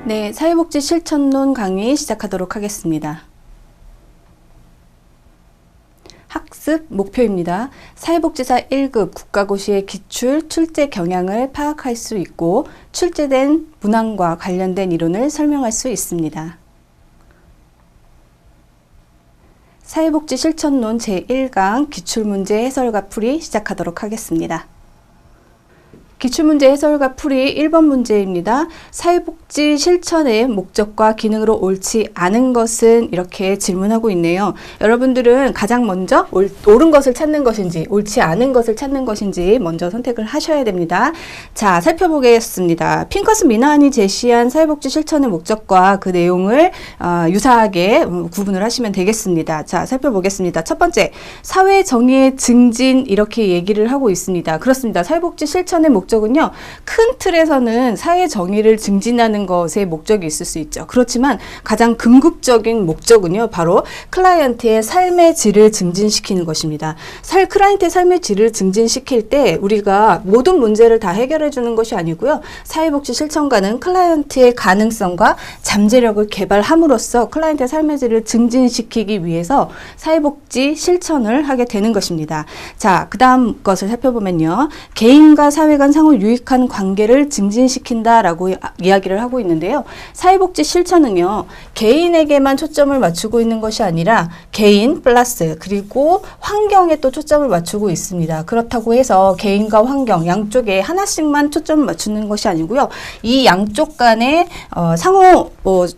네, 사회복지 실천론 강의 시작하도록 하겠습니다. 학습 목표입니다. 사회복지사 1급 국가고시의 기출, 출제 경향을 파악할 수 있고 출제된 문항과 관련된 이론을 설명할 수 있습니다. 사회복지 실천론 제1강 기출문제 해설과 풀이 시작하도록 하겠습니다. 기출문제 해설과 풀이 1번 문제입니다. 사회복지 실천의 목적과 기능으로 옳지 않은 것은 이렇게 질문하고 있네요. 여러분들은 가장 먼저 옳은 것을 찾는 것인지 옳지 않은 것을 찾는 것인지 먼저 선택을 하셔야 됩니다. 자, 살펴보겠습니다. 핑커스 미나한이 제시한 사회복지 실천의 목적과 그 내용을 유사하게 구분을 하시면 되겠습니다. 자, 살펴보겠습니다. 첫 번째, 사회 정의의 증진 이렇게 얘기를 하고 있습니다. 그렇습니다. 사회복지 실천의 목적은요, 큰 틀에서는 사회 정의를 증진하는 것에 목적이 있을 수 있죠. 그렇지만 가장 궁극적인 목적은요, 바로 클라이언트의 삶의 질을 증진시키는 것입니다. 클라이언트의 삶의 질을 증진시킬 때 우리가 모든 문제를 다 해결해 주는 것이 아니고요, 사회복지 실천가는 클라이언트의 가능성과 잠재력을 개발함으로써 클라이언트의 삶의 질을 증진시키기 위해서 사회복지 실천을 하게 되는 것입니다. 자, 그 다음 것을 살펴보면요, 개인과 사회 간 상호 유익한 관계를 증진시킨다라고 이야기를 하고 있는데요. 사회복지 실천은요, 개인에게만 초점을 맞추고 있는 것이 아니라 개인 플러스 그리고 환경에 또 초점을 맞추고 있습니다. 그렇다고 해서 개인과 환경 양쪽에 하나씩만 초점을 맞추는 것이 아니고요, 이 양쪽 간의 상호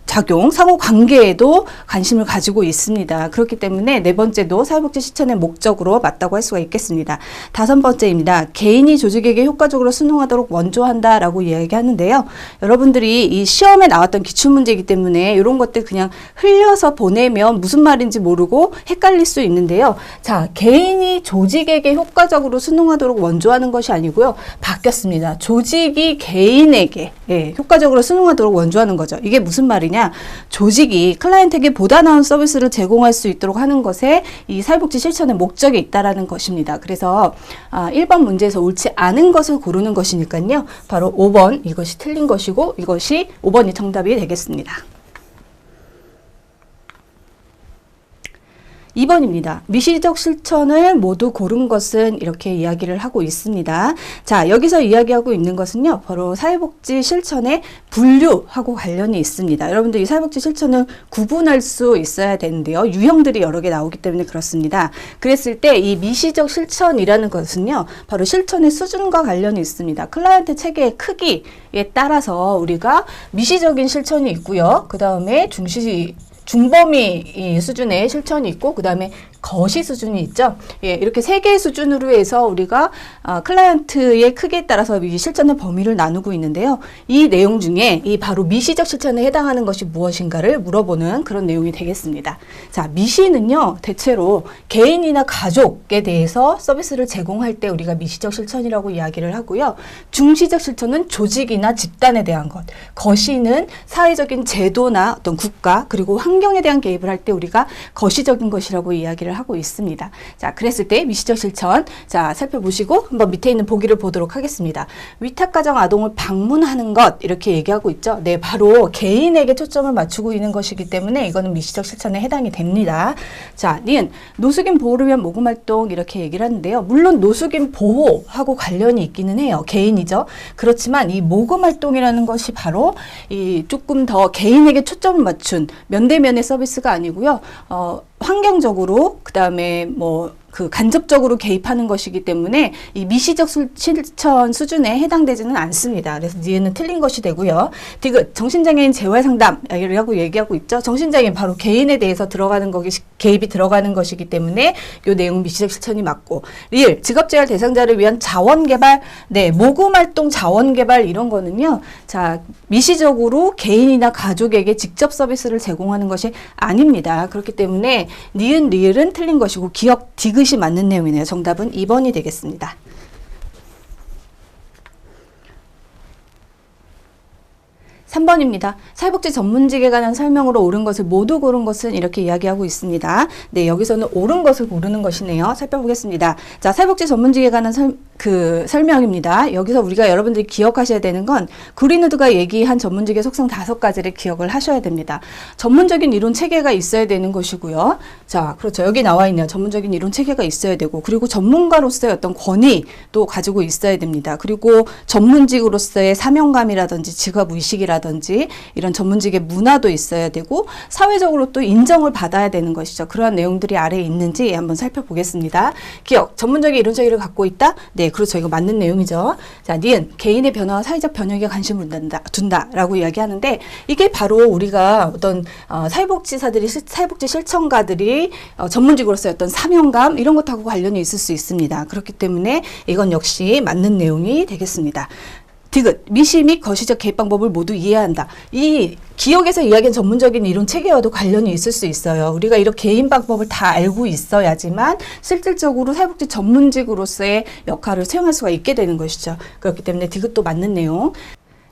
작용, 상호 관계에도 관심을 가지고 있습니다. 그렇기 때문에 네 번째도 사회복지 실천의 목적으로 맞다고 할 수가 있겠습니다. 다섯 번째입니다. 개인이 조직에게 효과적으로 순응하도록 원조한다라고 이야기하는데요. 여러분들이 이 시험에 나왔던 기출문제이기 때문에 이런 것들 그냥 흘려서 보내면 무슨 말인지 모르고 헷갈릴 수 있는데요. 자, 개인이 조직에게 효과적으로 순응하도록 원조하는 것이 아니고요, 바뀌었습니다. 조직이 개인에게 효과적으로 순응하도록 원조하는 거죠. 이게 무슨 말이냐? 조직이 클라이언트에게 보다 나은 서비스를 제공할 수 있도록 하는 것에 이 사회복지 실천의 목적이 있다라는 것입니다. 그래서 1번 문제에서 옳지 않은 것을 고르는 것이니까요, 바로 5번 이것이 틀린 것이고 이것이 5번이 정답이 되겠습니다. 2번입니다. 미시적 실천을 모두 고른 것은 이렇게 이야기를 하고 있습니다. 자, 여기서 이야기하고 있는 것은요, 바로 사회복지 실천의 분류하고 관련이 있습니다. 여러분들 이 사회복지 실천을 구분할 수 있어야 되는데요, 유형들이 여러 개 나오기 때문에 그렇습니다. 그랬을 때 이 미시적 실천이라는 것은요, 바로 실천의 수준과 관련이 있습니다. 클라이언트 체계의 크기에 따라서 우리가 미시적인 실천이 있고요, 그 다음에 중범위 수준의 실천이 있고 그 다음에 거시 수준이 있죠. 이렇게 세 개의 수준으로 해서 우리가 클라이언트의 크기에 따라서 이 실천의 범위를 나누고 있는데요. 이 내용 중에 이 바로 미시적 실천에 해당하는 것이 무엇인가를 물어보는 그런 내용이 되겠습니다. 자, 미시는요, 대체로 개인이나 가족에 대해서 서비스를 제공할 때 우리가 미시적 실천이라고 이야기를 하고요. 중시적 실천은 조직이나 집단에 대한 것, 거시는 사회적인 제도나 어떤 국가 그리고 환경에 대한 개입을 할 때 우리가 거시적인 것이라고 이야기를 하고 있습니다. 자, 그랬을 때 미시적 실천, 자, 살펴보시고 한번 밑에 있는 보기를 보도록 하겠습니다. 위탁가정 아동을 방문하는 것 이렇게 얘기하고 있죠. 네, 바로 개인에게 초점을 맞추고 있는 것이기 때문에 이거는 미시적 실천에 해당이 됩니다. 자, 니은 노숙인 보호를 위한 모금활동 이렇게 얘기를 하는데요. 물론 노숙인 보호하고 관련이 있기는 해요. 개인이죠. 그렇지만 이 모금활동이라는 것이 바로 이 조금 더 개인에게 초점을 맞춘 면대면의 서비스가 아니고요. 환경적으로 그 다음에 간접적으로 개입하는 것이기 때문에 이 미시적 실천 수준에 해당되지는 않습니다. 그래서 니은은 틀린 것이 되고요. 디귿 정신장애인 재활상담이라고 얘기하고 있죠. 정신장애인 바로 개인에 대해서 개입이 들어가는 것이기 때문에 이 내용 미시적 실천이 맞고, 리을 직업재활 대상자를 위한 자원개발, 네, 모금활동 자원개발 이런 거는요, 자, 미시적으로 개인이나 가족에게 직접 서비스를 제공하는 것이 아닙니다. 그렇기 때문에 니은 리을은 틀린 것이고 기억 디귿 이 맞는 내용이네요. 정답은 2번이 되겠습니다. 3번입니다. 사회복지 전문직에 관한 설명으로 옳은 것을 모두 고른 것은 이렇게 이야기하고 있습니다. 네, 여기서는 옳은 것을 고르는 것이네요. 살펴보겠습니다. 자, 사회복지 전문직에 관한 설명입니다. 여기서 우리가 여러분들이 기억하셔야 되는 건 그린우드가 얘기한 전문직의 속성 5가지를 기억을 하셔야 됩니다. 전문적인 이론 체계가 있어야 되는 것이고요. 자, 그렇죠. 여기 나와 있네요. 전문적인 이론 체계가 있어야 되고, 그리고 전문가로서의 어떤 권위도 가지고 있어야 됩니다. 그리고 전문직으로서의 사명감이라든지 직업의식이라든지 이런 전문직의 문화도 있어야 되고, 사회적으로 또 인정을 받아야 되는 것이죠. 그러한 내용들이 아래에 있는지 한번 살펴보겠습니다. 기억, 전문적인 이론 체계를 갖고 있다? 네, 그렇죠. 이거 맞는 내용이죠. 자, 니은, 개인의 변화와 사회적 변혁에 관심을 둔다라고 이야기하는데, 이게 바로 우리가 어떤 사회복지사들이, 사회복지 실천가들이 전문직으로서의 어떤 사명감 이런 것하고 관련이 있을 수 있습니다. 그렇기 때문에 이건 역시 맞는 내용이 되겠습니다. 디귿, 미시 및 거시적 개입 방법을 모두 이해해야 한다. 이 기억에서 이야기한 전문적인 이론 체계와도 관련이 있을 수 있어요. 우리가 이런 개인 방법을 다 알고 있어야지만 실질적으로 사회복지 전문직으로서의 역할을 수행할 수가 있게 되는 것이죠. 그렇기 때문에 디귿도 맞는 내용.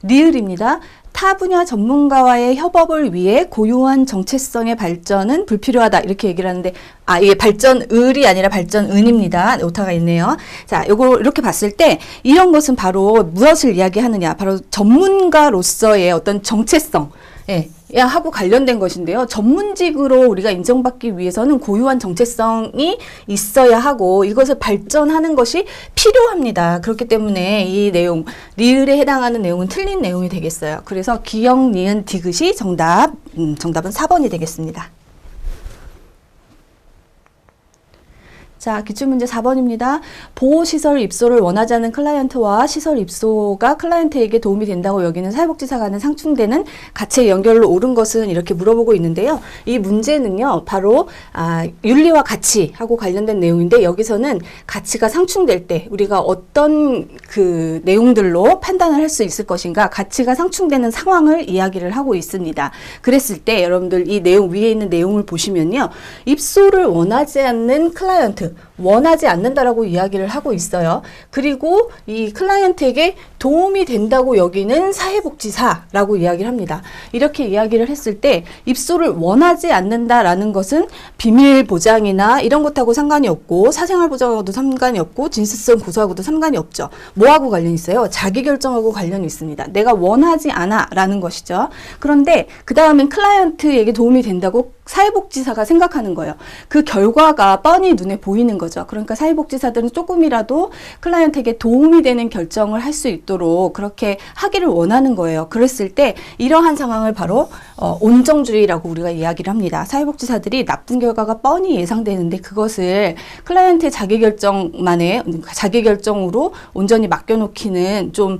리을입니다. 타 분야 전문가와의 협업을 위해 고유한 정체성의 발전은 불필요하다. 이렇게 얘기를 하는데, 이게 발전을이 아니라 발전은입니다. 오타가 있네요. 자, 요거 이렇게 봤을 때 이런 것은 바로 무엇을 이야기하느냐. 바로 전문가로서의 어떤 정체성. 예, 하고 관련된 것인데요. 전문직으로 우리가 인정받기 위해서는 고유한 정체성이 있어야 하고 이것을 발전하는 것이 필요합니다. 그렇기 때문에 이 내용, 리을에 해당하는 내용은 틀린 내용이 되겠어요. 그래서 기역, 니은, 디귿이 정답은 4번이 되겠습니다. 자, 기출문제 4번입니다. 보호시설 입소를 원하지 않는 클라이언트와 시설 입소가 클라이언트에게 도움이 된다고 여기는 사회복지사 간에 상충되는 가치의 연결로 옳은 것은 이렇게 물어보고 있는데요. 이 문제는요, 바로 윤리와 가치하고 관련된 내용인데, 여기서는 가치가 상충될 때 우리가 어떤 그 내용들로 판단을 할 수 있을 것인가, 가치가 상충되는 상황을 이야기를 하고 있습니다. 그랬을 때 여러분들 이 내용, 위에 있는 내용을 보시면요, 입소를 원하지 않는 클라이언트, 원하지 않는다라고 이야기를 하고 있어요. 그리고 이 클라이언트에게 도움이 된다고 여기는 사회복지사라고 이야기를 합니다. 이렇게 이야기를 했을 때 입소를 원하지 않는다라는 것은 비밀 보장이나 이런 것하고 상관이 없고, 사생활 보장하고도 상관이 없고, 진실성 고소하고도 상관이 없죠. 뭐하고 관련이 있어요? 자기결정하고 관련이 있습니다. 내가 원하지 않아 라는 것이죠. 그런데 그 다음엔 클라이언트에게 도움이 된다고 사회복지사가 생각하는 거예요. 그 결과가 뻔히 눈에 보이는 거죠. 그러니까 사회복지사들은 조금이라도 클라이언트에게 도움이 되는 결정을 할 수 있도록 그렇게 하기를 원하는 거예요. 그랬을 때 이러한 상황을 바로 온정주의라고 우리가 이야기를 합니다. 사회복지사들이 나쁜 결과가 뻔히 예상되는데 그것을 클라이언트의 자기결정으로 온전히 맡겨놓기는 좀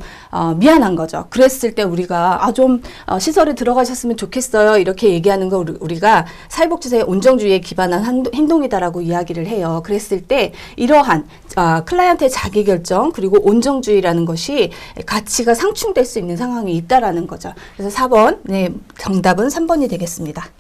미안한 거죠. 그랬을 때 우리가 좀 시설에 들어가셨으면 좋겠어요. 이렇게 얘기하는 거 우리가 사회복지사의 온정주의에 기반한 행동이다라고 이야기를 해요. 그랬을 때 이러한 클라이언트의 자기결정 그리고 온정주의라는 것이 가치가 상충될 수 있는 상황이 있다라는 거죠. 그래서 4번, 네, 정답은 3번이 되겠습니다.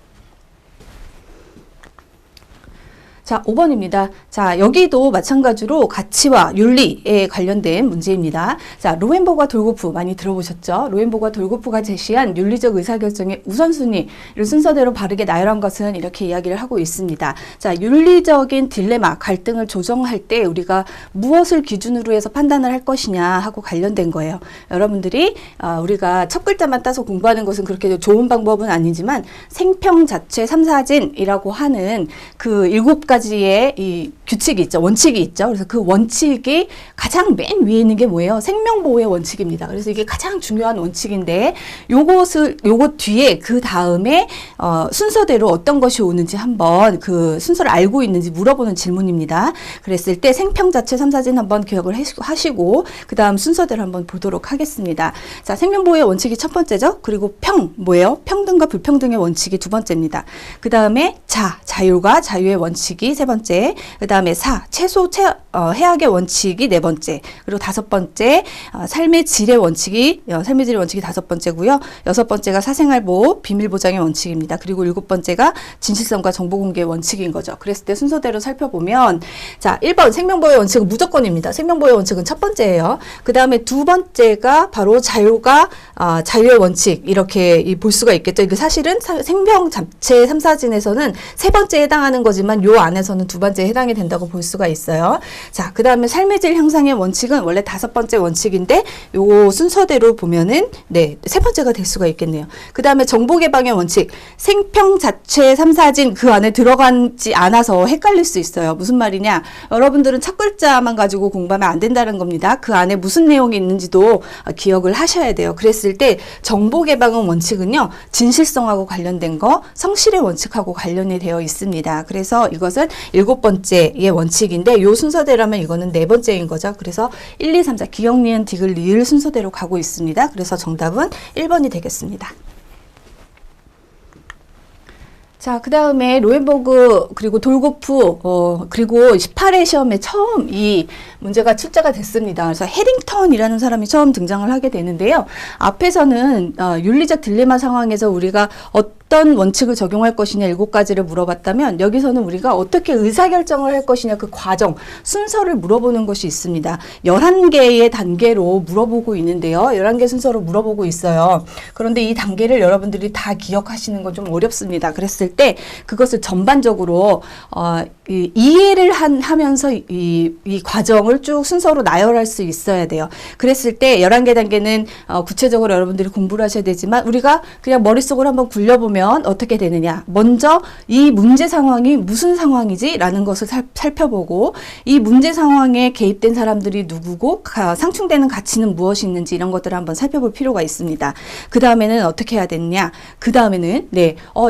자, 5번입니다. 자, 여기도 마찬가지로 가치와 윤리에 관련된 문제입니다. 자, 로헨보가 돌고프 많이 들어보셨죠? 로헨보가 돌고프가 제시한 윤리적 의사결정의 우선순위를 순서대로 바르게 나열한 것은 이렇게 이야기를 하고 있습니다. 자, 윤리적인 딜레마, 갈등을 조정할 때 우리가 무엇을 기준으로 해서 판단을 할 것이냐 하고 관련된 거예요. 여러분들이 우리가 첫 글자만 따서 공부하는 것은 그렇게 좋은 방법은 아니지만 생평자체 3사진이라고 하는 그 7가지의 이 규칙이 있죠. 원칙이 있죠. 그래서 그 원칙이 가장 맨 위에 있는 게 뭐예요? 생명보호의 원칙입니다. 그래서 이게 가장 중요한 원칙인데 요것 뒤에 그 다음에 순서대로 어떤 것이 오는지 한번 그 순서를 알고 있는지 물어보는 질문입니다. 그랬을 때 생평자체 3사진 한번 기억을 하시고 그 다음 순서대로 한번 보도록 하겠습니다. 자, 생명보호의 원칙이 첫 번째죠. 그리고 뭐예요? 평등과 불평등의 원칙이 두 번째입니다. 그 다음에 자율과 자유의 원칙이 원칙이 세 번째, 그 다음에 4. 해악의 원칙이 네 번째, 그리고 다섯 번째, 삶의 질의 원칙이 다섯 번째고요. 여섯 번째가 사생활보호, 비밀보장의 원칙입니다. 그리고 일곱 번째가 진실성과 정보공개의 원칙인 거죠. 그랬을 때 순서대로 살펴보면, 자, 1번 생명보호의 원칙은 무조건입니다. 생명보호의 원칙은 첫 번째예요. 그 다음에 두 번째가 바로 자유의 원칙, 이렇게 볼 수가 있겠죠. 이게 사실은 생명 잡채 3, 4진에서는 세 번째에 해당하는 거지만 요 안에서는 두 번째에 해당이 된다고 볼 수가 있어요. 자, 그 다음에 삶의 질 향상의 원칙은 원래 다섯 번째 원칙인데 요 순서대로 보면은 네, 세 번째가 될 수가 있겠네요. 그 다음에 정보 개방의 원칙, 생평 자체 3, 4진 그 안에 들어가지 않아서 헷갈릴 수 있어요. 무슨 말이냐? 여러분들은 첫 글자만 가지고 공부하면 안 된다는 겁니다. 그 안에 무슨 내용이 있는지도 기억을 하셔야 돼요. 그랬을 때 정보 개방의 원칙은요, 진실성하고 관련된 거, 성실의 원칙하고 관련이 되어 있습니다. 그래서 이것은 일곱 번째의 원칙인데 요 순서대로면 이거는 네 번째인 거죠. 그래서 1, 2, 3, 4 기역, 니은, 디귿, 리을 순서대로 가고 있습니다. 그래서 정답은 1번이 되겠습니다. 자, 그 다음에 로엔버그 그리고 돌고프 그리고 18회 시험에 처음 이 문제가 출제가 됐습니다. 그래서 해링턴이라는 사람이 처음 등장을 하게 되는데요. 앞에서는 윤리적 딜레마 상황에서 우리가 어떤 원칙을 적용할 것이냐 7가지를 물어봤다면 여기서는 우리가 어떻게 의사결정을 할 것이냐 그 과정, 순서를 물어보는 것이 있습니다. 11개의 단계로 물어보고 있는데요. 11개 순서로 물어보고 있어요. 그런데 이 단계를 여러분들이 다 기억하시는 건 좀 어렵습니다. 그랬을 때 그것을 전반적으로 이해를 하면서 이 과정을 쭉 순서로 나열할 수 있어야 돼요. 그랬을 때 11개 단계는 구체적으로 여러분들이 공부를 하셔야 되지만 우리가 그냥 머릿속으로 한번 굴려보면 어떻게 되느냐. 먼저 이 문제 상황이 무슨 상황이지? 라는 것을 살펴보고 이 문제 상황에 개입된 사람들이 누구고 상충되는 가치는 무엇이 있는지 이런 것들을 한번 살펴볼 필요가 있습니다. 그 다음에는 어떻게 해야 되느냐. 그 다음에는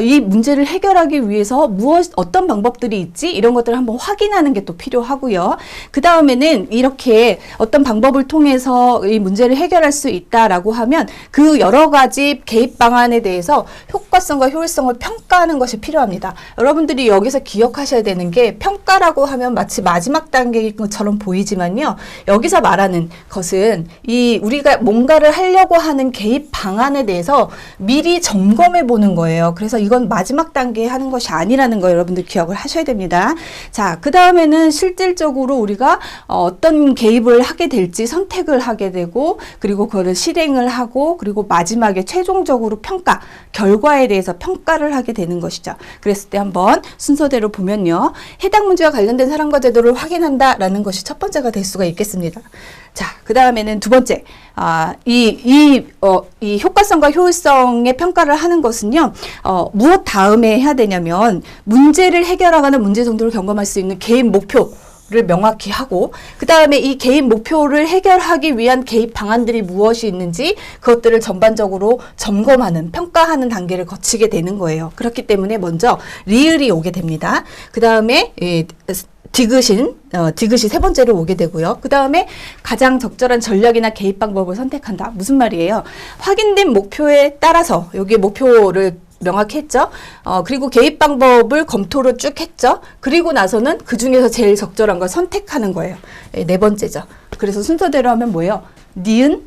이 문제를 해결하기 위해서 어떤 방법들이 있지? 이런 것들을 한번 확인하는 게 또 필요하고요. 그 다음에는 이렇게 어떤 방법을 통해서 이 문제를 해결할 수 있다라고 하면 그 여러 가지 개입 방안에 대해서 효과성과 효율성을 평가하는 것이 필요합니다. 여러분들이 여기서 기억하셔야 되는 게 평가라고 하면 마치 마지막 단계인 것처럼 보이지만요. 여기서 말하는 것은 우리가 뭔가를 하려고 하는 개입 방안에 대해서 미리 점검해 보는 거예요. 그래서 이건 마지막 단계에 하는 것이 아니라는 거 여러분들 기억을 하셔야 됩니다. 자, 그 다음에는 실질적으로 우리가 어떤 개입을 하게 될지 선택을 하게 되고 그리고 그거를 실행을 하고 그리고 마지막에 최종적으로 결과에 대해서 평가를 하게 되는 것이죠. 그랬을 때 한번 순서대로 보면요. 해당 문제와 관련된 사람과 제도를 확인한다라는 것이 첫 번째가 될 수가 있겠습니다. 자, 그 다음에는 두 번째, 이 효과성과 효율성의 평가를 하는 것은요, 무엇 다음에 해야 되냐면, 문제를 해결하거나 문제 정도를 점검할 수 있는 개인 목표를 명확히 하고, 그 다음에 이 개인 목표를 해결하기 위한 개입 방안들이 무엇이 있는지, 그것들을 전반적으로 점검하는, 평가하는 단계를 거치게 되는 거예요. 그렇기 때문에 먼저 리을이 오게 됩니다. 그 다음에, 디귿이 세 번째로 오게 되고요. 그 다음에 가장 적절한 전략이나 개입 방법을 선택한다. 무슨 말이에요? 확인된 목표에 따라서 여기 목표를 명확히 했죠. 그리고 개입 방법을 검토를 쭉 했죠. 그리고 나서는 그 중에서 제일 적절한 걸 선택하는 거예요. 네 번째죠. 그래서 순서대로 하면 뭐예요? 니은,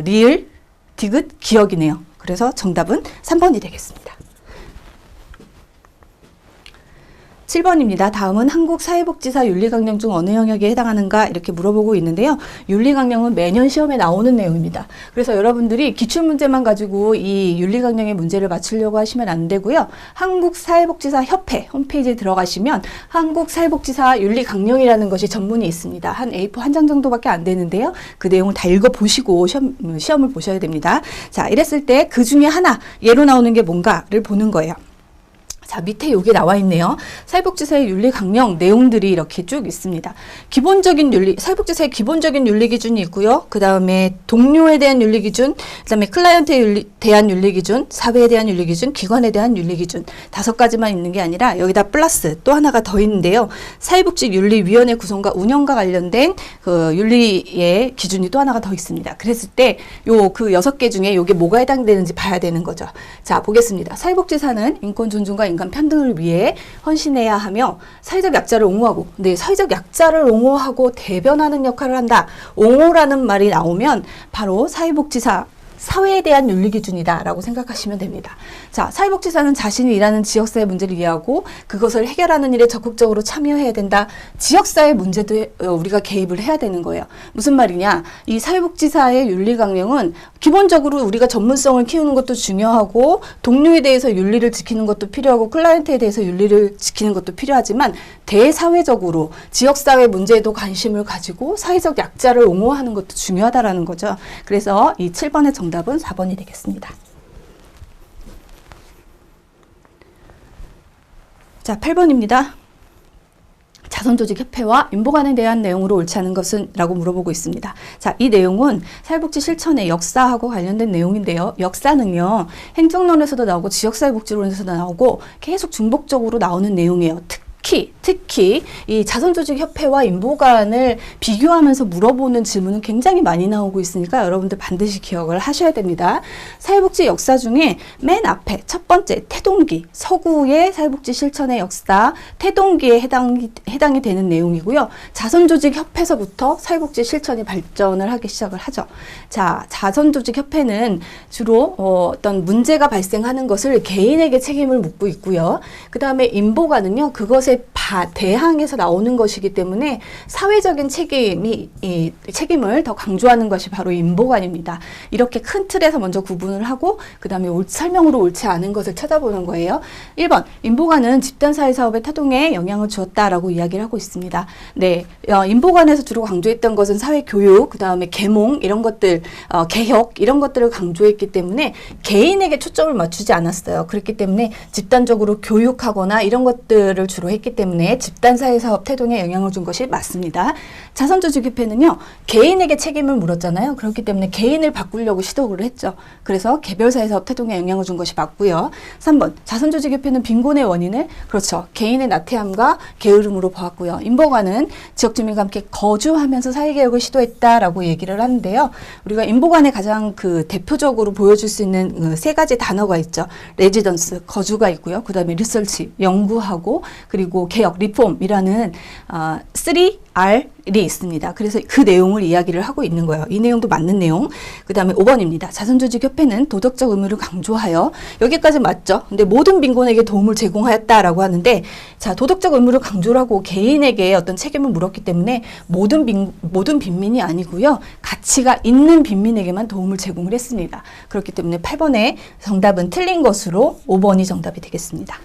리을, 디귿, 기역이네요. 그래서 정답은 3번이 되겠습니다. 7번입니다. 다음은 한국사회복지사 윤리강령 중 어느 영역에 해당하는가 이렇게 물어보고 있는데요. 윤리강령은 매년 시험에 나오는 내용입니다. 그래서 여러분들이 기출문제만 가지고 이 윤리강령의 문제를 맞추려고 하시면 안 되고요. 한국사회복지사 협회 홈페이지에 들어가시면 한국사회복지사 윤리강령이라는 것이 전문이 있습니다. 한 A4 한 장 정도밖에 안 되는데요. 그 내용을 다 읽어보시고 시험을 보셔야 됩니다. 자, 이랬을 때 그 중에 하나 예로 나오는 게 뭔가를 보는 거예요. 자, 밑에 여기 나와 있네요. 사회복지사의 윤리 강령 내용들이 이렇게 쭉 있습니다. 기본적인 윤리, 사회복지사의 기본적인 윤리 기준이 있고요. 그 다음에 동료에 대한 윤리 기준, 그 다음에 클라이언트에 대한 윤리 기준, 사회에 대한 윤리 기준, 기관에 대한 윤리 기준 5가지만 있는 게 아니라 여기다 플러스 또 하나가 더 있는데요. 사회복지윤리위원회 구성과 운영과 관련된 그 윤리의 기준이 또 하나가 더 있습니다. 그랬을 때 그 6개 중에 이게 뭐가 해당되는지 봐야 되는 거죠. 자, 보겠습니다. 사회복지사는 인권 존중과 인간 인간 평등을 위해 헌신해야 하며 사회적 약자를 옹호하고, 네, 사회적 약자를 옹호하고 대변하는 역할을 한다. 옹호라는 말이 나오면 바로 사회복지사, 사회에 대한 윤리기준이다 라고 생각하시면 됩니다. 자, 사회복지사는 자신이 일하는 지역사회 문제를 이해하고 그것을 해결하는 일에 적극적으로 참여해야 된다. 지역사회 문제도 우리가 개입을 해야 되는 거예요. 무슨 말이냐? 이 사회복지사의 윤리강령은 기본적으로 우리가 전문성을 키우는 것도 중요하고 동료에 대해서 윤리를 지키는 것도 필요하고 클라이언트에 대해서 윤리를 지키는 것도 필요하지만 대사회적으로 지역사회 문제에도 관심을 가지고 사회적 약자를 옹호하는 것도 중요하다라는 거죠. 그래서 이 7번의 정답은 4번이 되겠습니다. 자, 8번입니다. 자선조직협회와 인보관에 대한 내용으로 옳지 않은 것은? 라고 물어보고 있습니다. 자, 이 내용은 사회복지 실천의 역사하고 관련된 내용인데요. 역사는요, 행정론에서도 나오고 지역사회복지론에서도 나오고 계속 중복적으로 나오는 내용이에요. 특히 이 자선조직협회와 인보관을 비교하면서 물어보는 질문은 굉장히 많이 나오고 있으니까 여러분들 반드시 기억을 하셔야 됩니다. 사회복지 역사 중에 맨 앞에 첫 번째 태동기, 서구의 사회복지 실천의 역사, 태동기에 해당이 되는 내용이고요. 자선조직협회에서부터 사회복지 실천이 발전을 하기 시작을 하죠. 자, 자선조직협회는 주로 어떤 문제가 발생하는 것을 개인에게 책임을 묻고 있고요. 그 다음에 인보관은요, 그것에 대항해서 나오는 것이기 때문에 사회적인 책임을 더 강조하는 것이 바로 인보관입니다. 이렇게 큰 틀에서 먼저 구분을 하고 그 다음에 설명으로 옳지 않은 것을 찾아보는 거예요. 1번, 인보관은 집단사회사업의 타동에 영향을 주었다라고 이야기를 하고 있습니다. 네, 인보관에서 주로 강조했던 것은 사회교육, 그 다음에 계몽 이런 것들, 개혁 이런 것들을 강조했기 때문에 개인에게 초점을 맞추지 않았어요. 그렇기 때문에 집단적으로 교육하거나 이런 것들을 주로 했기 때문에 집단사회사업 태동에 영향을 준 것이 맞습니다. 자선조직협회는요, 개인에게 책임을 물었잖아요. 그렇기 때문에 개인을 바꾸려고 시도를 했죠. 그래서 개별사회사업 태동에 영향을 준 것이 맞고요. 3번, 자선조직협회는 빈곤의 원인을, 그렇죠, 개인의 나태함과 게으름으로 보았고요. 인보관은 지역주민과 함께 거주하면서 사회개혁을 시도했다라고 얘기를 하는데요. 우리가 인보관에 가장 대표적으로 보여줄 수 있는 세 가지 단어가 있죠. 레지던스, 거주가 있고요. 그 다음에 리서치, 연구하고, 그리고 개혁, 리폼이라는 3R이 있습니다. 그래서 그 내용을 이야기를 하고 있는 거예요. 이 내용도 맞는 내용. 그 다음에 5번입니다. 자선조직협회는 도덕적 의무를 강조하여, 여기까지 맞죠? 근데 모든 빈곤에게 도움을 제공하였다라고 하는데, 자, 도덕적 의무를 강조를 하고 개인에게 어떤 책임을 물었기 때문에 모든 빈민이 아니고요. 가치가 있는 빈민에게만 도움을 제공을 했습니다. 그렇기 때문에 8번의 정답은 틀린 것으로 5번이 정답이 되겠습니다.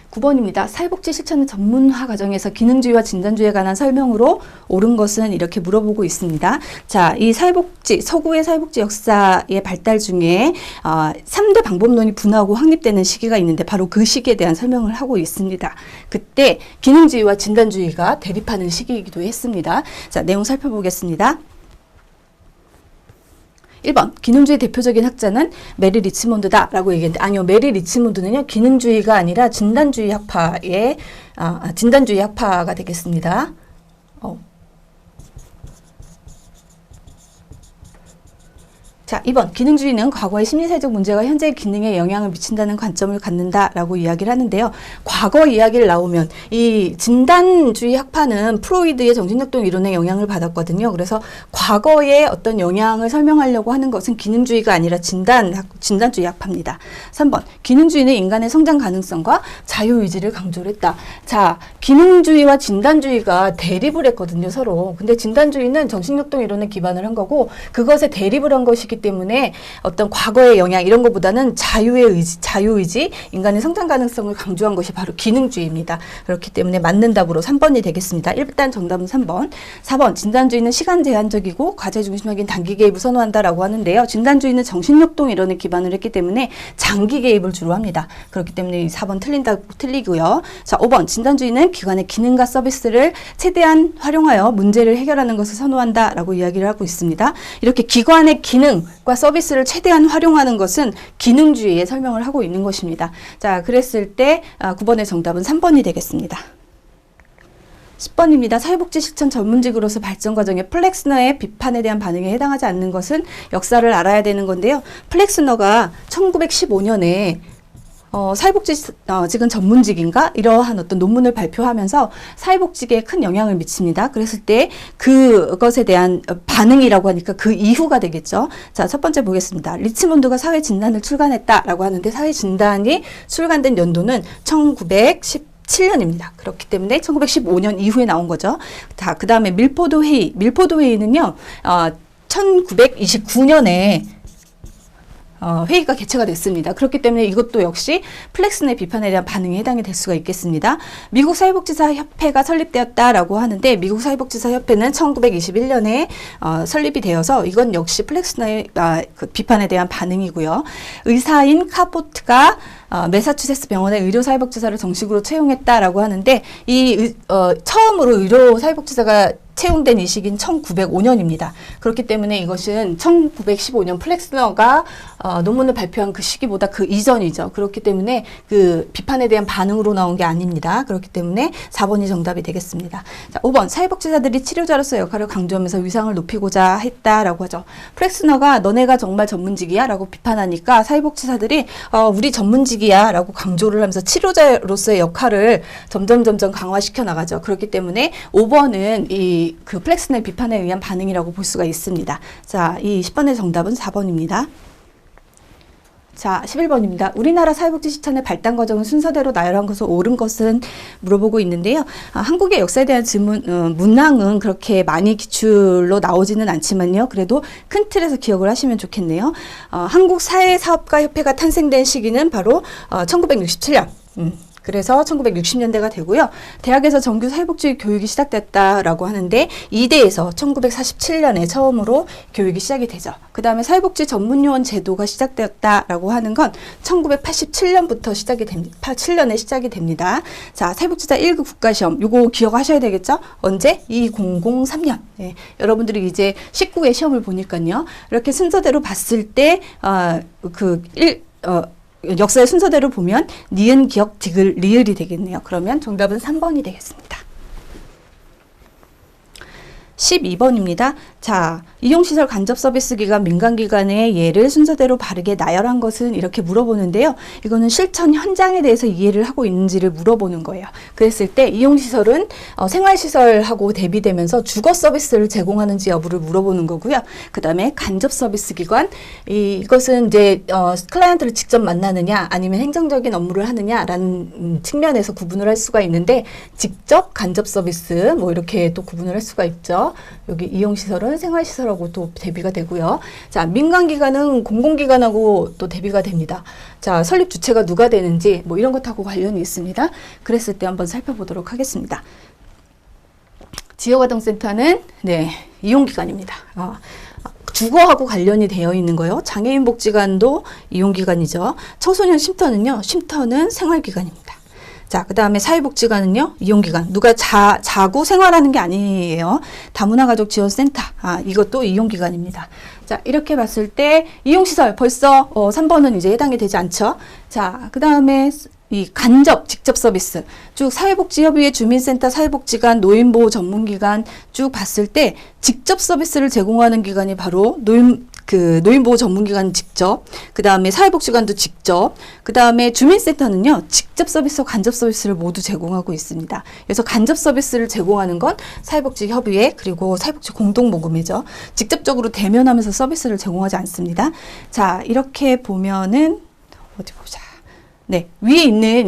9번입니다. 사회복지 실천 전문화 과정에서 기능주의와 진단주의에 관한 설명으로 옳은 것은? 이렇게 물어보고 있습니다. 자, 이 사회복지, 서구의 사회복지 역사의 발달 중에 3대 방법론이 분화하고 확립되는 시기가 있는데 바로 그 시기에 대한 설명을 하고 있습니다. 그때 기능주의와 진단주의가 대립하는 시기이기도 했습니다. 자, 내용 살펴보겠습니다. 1번, 기능주의 대표적인 학자는 메리 리치몬드다 라고 얘기했는데, 아니요, 메리 리치몬드는요, 기능주의가 아니라 진단주의 학파의, 진단주의 학파가 되겠습니다. 자, 2번, 기능주의는 과거의 심리사회적 문제가 현재의 기능에 영향을 미친다는 관점을 갖는다라고 이야기를 하는데요. 과거 이야기를 나오면 이 진단주의 학파는 프로이드의 정신작동 이론에 영향을 받았거든요. 그래서 과거의 어떤 영향을 설명하려고 하는 것은 기능주의가 아니라 진단주의 학파입니다. 3번, 기능주의는 인간의 성장 가능성과 자유의지를 강조를 했다. 자, 기능주의와 진단주의가 대립을 했거든요, 서로. 근데 진단주의는 정신작동 이론에 기반을 한 거고, 그것에 대립을 한 것이기 때문에 어떤 과거의 영향 이런 것보다는 자유의지, 인간의 성장 가능성을 강조한 것이 바로 기능주의입니다. 그렇기 때문에 맞는 답으로 3번이 되겠습니다. 일단 정답은 3번. 4번, 진단주의는 시간 제한적이고 과제 중심적인 단기 개입을 선호한다라고 하는데요. 진단주의는 정신력동 이론에 기반을 했기 때문에 장기 개입을 주로 합니다. 그렇기 때문에 4번 틀리고요. 자, 5번, 진단주의는 기관의 기능과 서비스를 최대한 활용하여 문제를 해결하는 것을 선호한다라고 이야기를 하고 있습니다. 이렇게 기관의 기능과 서비스를 최대한 활용하는 것은 기능주의의 설명을 하고 있는 것입니다. 자, 그랬을 때 9번의 정답은 3번이 되겠습니다. 10번입니다. 사회복지 실천 전문직으로서 발전 과정에 플렉스너의 비판에 대한 반응에 해당하지 않는 것은 역사를 알아야 되는 건데요. 플렉스너가 1915년에 사회복지직은 전문직인가? 이러한 어떤 논문을 발표하면서 사회복지계에 큰 영향을 미칩니다. 그랬을 때 그것에 대한 반응이라고 하니까 그 이후가 되겠죠. 자, 첫 번째 보겠습니다. 리치몬드가 사회진단을 출간했다라고 하는데 사회진단이 출간된 연도는 1917년입니다. 그렇기 때문에 1915년 이후에 나온 거죠. 자, 그 다음에 밀포드 회의. 밀포드 회의는요, 1929년에 회의가 개최가 됐습니다. 그렇기 때문에 이것도 역시 플렉스너의 비판에 대한 반응에 해당이 될 수가 있겠습니다. 미국 사회복지사 협회가 설립되었다라고 하는데 미국 사회복지사 협회는 1921년에 설립이 되어서 이건 역시 플렉스너의 그 비판에 대한 반응이고요. 의사인 카포트가 매사추세츠 병원의 의료사회복지사를 정식으로 채용했다라고 하는데 처음으로 의료사회복지사가 채용된 이 시기는 1905년입니다. 그렇기 때문에 이것은 1915년 플렉스너가 논문을 발표한 그 시기보다 그 이전이죠. 그렇기 때문에 그 비판에 대한 반응으로 나온 게 아닙니다. 그렇기 때문에 4번이 정답이 되겠습니다. 자, 5번 사회복지사들이 치료자로서의 역할을 강조하면서 위상을 높이고자 했다라고 하죠. 플렉스너가 너네가 정말 전문직이야? 라고 비판하니까 사회복지사들이 우리 전문직이야 라고 강조를 하면서 치료자로서의 역할을 점점 강화시켜 나가죠. 그렇기 때문에 5번은 그 플렉스너의 비판에 의한 반응이라고 볼 수가 있습니다. 자, 이 10번의 정답은 4번입니다. 자, 11번입니다. 우리나라 사회복지 실천의 발달 과정은 순서대로 나열한 것은 옳은 것은 물어보고 있는데요. 한국의 역사에 대한 문항은 그렇게 많이 기출로 나오지는 않지만요. 그래도 큰 틀에서 기억을 하시면 좋겠네요. 한국사회사업가협회가 탄생된 시기는 바로 1967년. 그래서 1960년대가 되고요. 대학에서 정규 사회복지 교육이 시작됐다라고 하는데 이대에서 1947년에 처음으로 교육이 시작이 되죠. 그 다음에 사회복지 전문요원 제도가 시작되었다라고 하는 건 1987년부터 시작이 됩니다. 87년에 시작이 됩니다. 자, 사회복지사 1급 국가시험 요거 기억하셔야 되겠죠? 언제? 2003년. 네, 여러분들이 이제 19회 시험을 보니까요. 이렇게 순서대로 봤을 때 역사의 순서대로 보면 니은, 기역, 디귿, 리을이 되겠네요. 그러면 정답은 3번이 되겠습니다. 12번입니다. 자, 이용시설 간접 서비스 기관, 민간기관의 예를 순서대로 바르게 나열한 것은 이렇게 물어보는데요. 이거는 실천 현장에 대해서 이해를 하고 있는지를 물어보는 거예요. 그랬을 때 이용시설은 생활시설하고 대비되면서 주거 서비스를 제공하는지 여부를 물어보는 거고요. 그 다음에 간접 서비스 기관, 이것은 이제 클라이언트를 직접 만나느냐 아니면 행정적인 업무를 하느냐라는 측면에서 구분을 할 수가 있는데 직접 간접 서비스 뭐 이렇게 또 구분을 할 수가 있죠. 여기 이용시설은 생활시설하고 또 대비가 되고요. 자, 민간기관은 공공기관하고 또 대비가 됩니다. 자, 설립 주체가 누가 되는지 뭐 이런 것하고 관련이 있습니다. 그랬을 때 한번 살펴보도록 하겠습니다. 지역아동센터는 네, 이용기관입니다. 주거하고 관련이 되어 있는 거요. 장애인복지관도 이용기관이죠. 청소년 쉼터는요. 쉼터는 생활기관입니다. 자, 그 다음에 사회복지관은요, 이용기관. 누가 자고 생활하는 게 아니에요. 다문화가족지원센터. 이것도 이용기관입니다. 자, 이렇게 봤을 때, 이용시설 벌써 3번은 이제 해당이 되지 않죠. 자, 그 다음에 이 간접, 직접 서비스. 쭉 사회복지협의회 주민센터, 사회복지관, 노인보호 전문기관 쭉 봤을 때, 직접 서비스를 제공하는 기관이 바로 노인보호 전문기관 직접, 그 다음에 사회복지관도 직접, 그 다음에 주민센터는요, 직접 서비스와 간접 서비스를 모두 제공하고 있습니다. 그래서 간접 서비스를 제공하는 건 사회복지협의회, 그리고 사회복지 공동모금회죠. 직접적으로 대면하면서 서비스를 제공하지 않습니다. 자, 이렇게 보면은, 어디 보자. 네, 위에 있는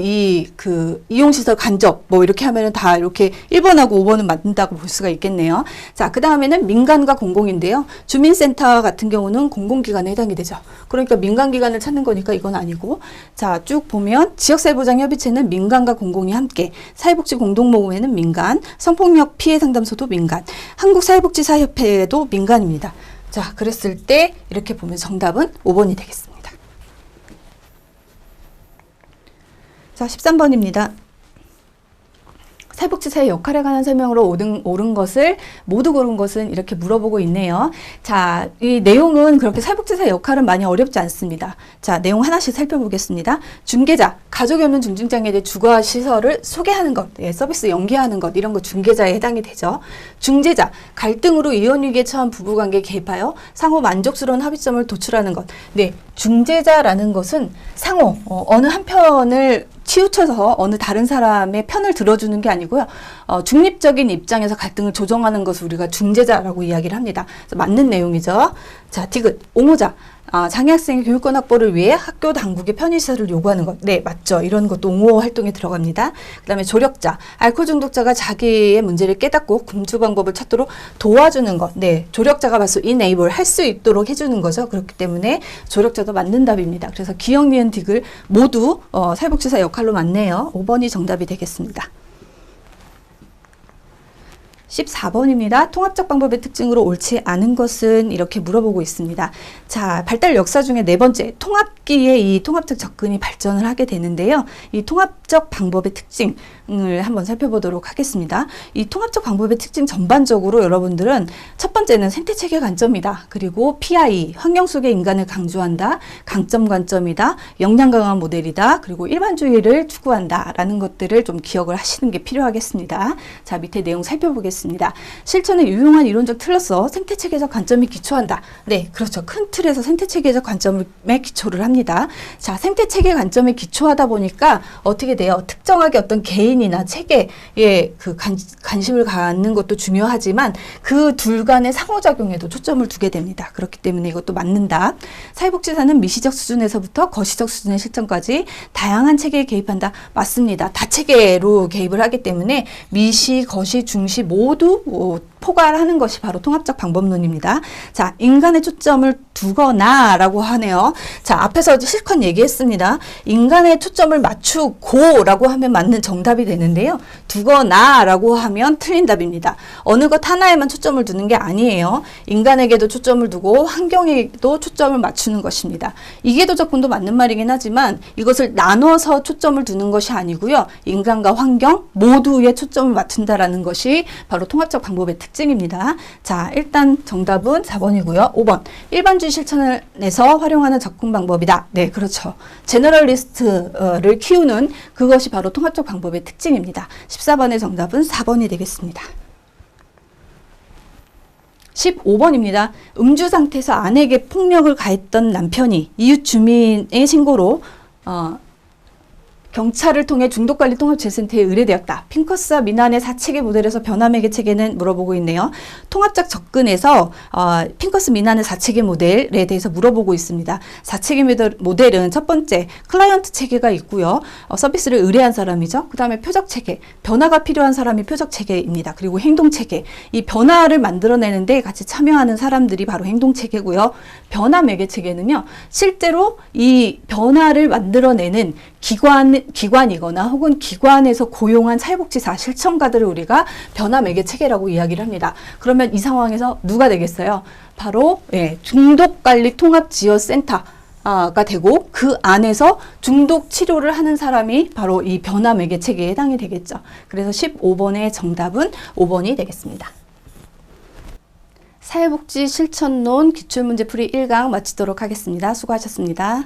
이용시설 간접, 뭐 이렇게 하면은 다 이렇게 1번하고 5번은 맞는다고 볼 수가 있겠네요. 자, 그 다음에는 민간과 공공인데요. 주민센터 같은 경우는 공공기관에 해당이 되죠. 그러니까 민간기관을 찾는 거니까 이건 아니고. 자, 쭉 보면 지역사회보장협의체는 민간과 공공이 함께, 사회복지 공동모금회는 민간, 성폭력 피해 상담소도 민간, 한국사회복지사협회도 민간입니다. 자, 그랬을 때 이렇게 보면 정답은 5번이 되겠습니다. 자, 13번입니다. 사회복지사의 역할에 관한 설명으로 옳은 것을 모두 고른 것은 이렇게 물어보고 있네요. 자, 이 내용은 그렇게 사회복지사의 역할은 많이 어렵지 않습니다. 자, 내용 하나씩 살펴보겠습니다. 중개자, 가족이 없는 중증장애에 대해 주거 시설을 소개하는 것, 예, 서비스 연계하는 것, 이런 거 중개자에 해당이 되죠. 중재자, 갈등으로 이혼 위기에 처한 부부관계에 개입하여 상호 만족스러운 합의점을 도출하는 것. 네, 중재자라는 것은 상호, 어느 한편을 치우쳐서 어느 다른 사람의 편을 들어주는 게 아니고요. 중립적인 입장에서 갈등을 조정하는 것을 우리가 중재자라고 이야기를 합니다. 그래서 맞는 내용이죠. 자, 디귿, 옹호자. 장애 학생의 교육권 확보를 위해 학교 당국의 편의시설을 요구하는 것. 네, 맞죠. 이런 것도 옹호 활동에 들어갑니다. 그 다음에 조력자. 알코올 중독자가 자기의 문제를 깨닫고 금주 방법을 찾도록 도와주는 것. 네, 조력자가 봐서 enable 할 수 있도록 해주는 거죠. 그렇기 때문에 조력자도 맞는 답입니다. 그래서 기역, 니은, 디귿 모두 사회복지사 역할로 맞네요. 5번이 정답이 되겠습니다. 14번입니다. 통합적 방법의 특징으로 옳지 않은 것은 이렇게 물어보고 있습니다. 자, 발달 역사 중에 네 번째, 통합기에 이 통합적 접근이 발전을 하게 되는데요. 이 통합적 방법의 특징을 한번 살펴보도록 하겠습니다. 이 통합적 방법의 특징 전반적으로 여러분들은 첫 번째는 생태체계 관점이다. 그리고 PI, 환경 속의 인간을 강조한다. 강점 관점이다. 역량 강한 모델이다. 그리고 일반주의를 추구한다. 라는 것들을 좀 기억을 하시는 게 필요하겠습니다. 자, 밑에 내용 살펴보겠습니다. 실천에 유용한 이론적 틀로서 생태체계적 관점이 기초한다. 네, 그렇죠. 큰 틀에서 생태체계적 관점에 기초를 합니다. 자, 생태체계 관점에 기초하다 보니까 어떻게 돼요? 특정하게 어떤 개인이나 체계에 그 관심을 갖는 것도 중요하지만 그 둘 간의 상호작용에도 초점을 두게 됩니다. 그렇기 때문에 이것도 맞는다. 사회복지사는 미시적 수준에서부터 거시적 수준의 실천까지 다양한 체계에 개입한다. 맞습니다. 다체계로 개입을 하기 때문에 미시, 거시, 중시 모두 포괄하는 것이 바로 통합적 방법론입니다. 자, 인간의 초점을 두거나 라고 하네요. 자, 앞에서 실컷 얘기했습니다. 인간의 초점을 맞추고 라고 하면 맞는 정답이 되는데요. 두거나 라고 하면 틀린 답입니다. 어느 것 하나에만 초점을 두는 게 아니에요. 인간에게도 초점을 두고 환경에도 초점을 맞추는 것입니다. 이계도 접근도 맞는 말이긴 하지만 이것을 나눠서 초점을 두는 것이 아니고요. 인간과 환경 모두에 초점을 맞춘다라는 것이 바로 통합적 방법의 특징입니다. 자, 일단 정답은 4번이고요. 5번. 일반주의 실천에서 활용하는 접근 방법이다. 네, 그렇죠. 제너럴리스트를 키우는 그것이 바로 통합적 방법의 특징입니다. 14번의 정답은 4번이 되겠습니다. 15번입니다. 음주 상태에서 아내에게 폭력을 가했던 남편이 이웃 주민의 신고로 경찰을 통해 중독관리통합재센터에 의뢰되었다. 핑커스와 미난의 4체계 모델에서 변화매개 체계는 물어보고 있네요. 통합적 접근에서 핑커스 미난의 4체계 모델에 대해서 물어보고 있습니다. 4체계 모델은 첫 번째 클라이언트 체계가 있고요. 서비스를 의뢰한 사람이죠. 그 다음에 표적 체계, 변화가 필요한 사람이 표적 체계입니다. 그리고 행동 체계, 이 변화를 만들어내는데 같이 참여하는 사람들이 바로 행동 체계고요. 변화매개 체계는요, 실제로 이 변화를 만들어내는 기관이거나 혹은 기관에서 고용한 사회복지사 실천가들을 우리가 변화매개 체계라고 이야기를 합니다. 그러면 이 상황에서 누가 되겠어요? 바로 중독관리통합지원센터가 되고 그 안에서 중독 치료를 하는 사람이 바로 이 변화매개 체계에 해당이 되겠죠. 그래서 15번의 정답은 5번이 되겠습니다. 사회복지 실천론 기출문제풀이 1강 마치도록 하겠습니다. 수고하셨습니다.